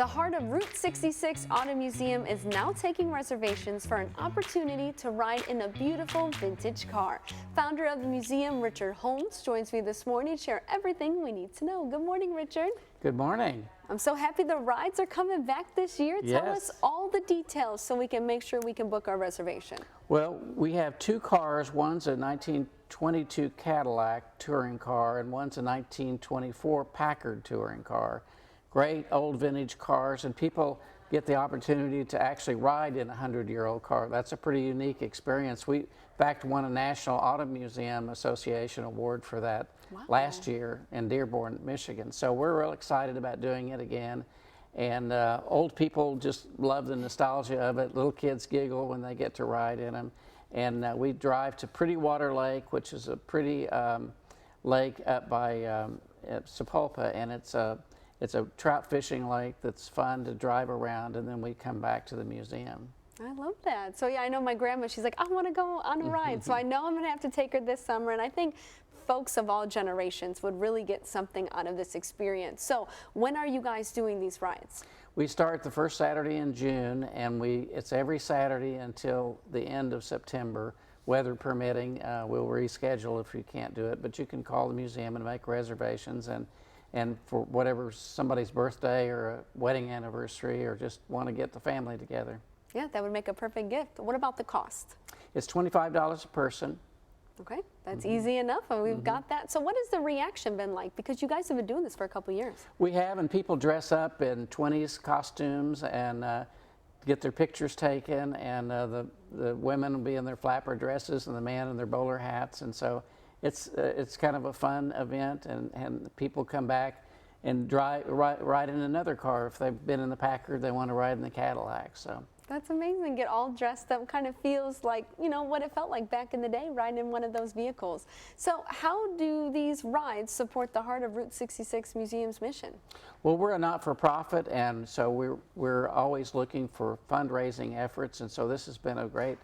The Heart of Route 66 Auto Museum is now taking reservations for an opportunity to ride in a beautiful vintage car. Founder of the museum, Richard Holmes, joins me this morning to share everything we need to know. Good morning, Richard. Good morning. I'm so happy the rides are coming back this year. Yes. Tell us all the details so we can make sure we can book our reservation. Well, we have two cars. One's a 1922 Cadillac touring car and one's a 1924 Packard touring car. Great old vintage cars, and people get the opportunity to actually ride in a 100-year-old car. That's a pretty unique experience. We, in fact, won a National Auto Museum Association award for that last year in Dearborn, Michigan. So we're real excited about doing it again. And old people just love the nostalgia of it. Little kids giggle when they get to ride in them. And we drive to Pretty Water Lake, which is a pretty lake up by Sapulpa, and it's a trout fishing lake that's fun to drive around, and then we come back to the museum. I love that. So yeah, I know my grandma, she's like, I want to go on a ride. So I know I'm going to have to take her this summer, and I think folks of all generations would really get something out of this experience. So when are you guys doing these rides? We start the first Saturday in June, and it's every Saturday until the end of September. Weather permitting, we'll reschedule if you can't do it, but you can call the museum and make reservations, and for whatever, somebody's birthday or a wedding anniversary, or just want to get the family together. Yeah, that would make a perfect gift. What about the cost? It's $25 a person. Okay, that's easy enough, and we've got that. So what has the reaction been like? Because you guys have been doing this for a couple years. We have, and people dress up in 20s costumes and get their pictures taken, and the women will be in their flapper dresses and the man in their bowler hats, and so it's kind of a fun event, and people come back and ride in another car. If they've been in the Packard, they want to ride in the Cadillac. So that's amazing. Get all dressed up. Kind of feels like, you know, what it felt like back in the day, riding in one of those vehicles. So how do these rides support the Heart of Route 66 Museum's mission? Well, we're a not-for-profit, and so we're always looking for fundraising efforts, and so this has been a great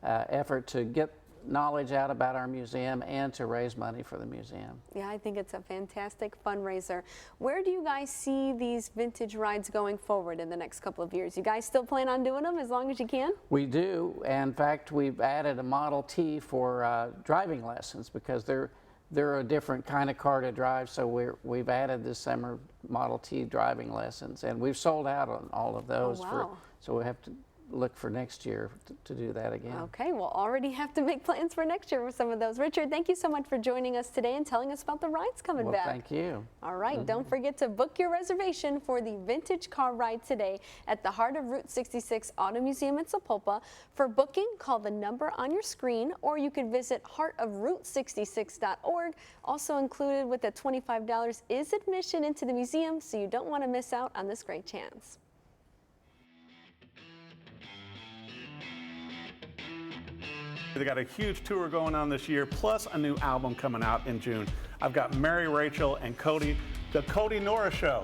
effort to get knowledge out about our museum and to raise money for the museum. Yeah, I think it's a fantastic fundraiser. Where do you guys see these vintage rides going forward in the next couple of years? You guys still plan on doing them as long as you can? We do. In fact, we've added a Model T for driving lessons, because they're a different kind of car to drive, so we've added this summer Model T driving lessons, and we've sold out on all of those. Oh, wow. So we have to look for next year to do that again. Okay, we'll already have to make plans for next year for some of those. Richard, thank you so much for joining us today and telling us about the rides coming back. Thank you. All right, don't forget to book your reservation for the vintage car ride today at the Heart of Route 66 Auto Museum in Sapulpa. For booking, call the number on your screen, or you can visit heartofroute66.org. Also included with the $25 is admission into the museum, so you don't want to miss out on this great chance. They got a huge tour going on this year, plus a new album coming out in June. I've got Mary Rachel and Cody, the Cody Norris Show.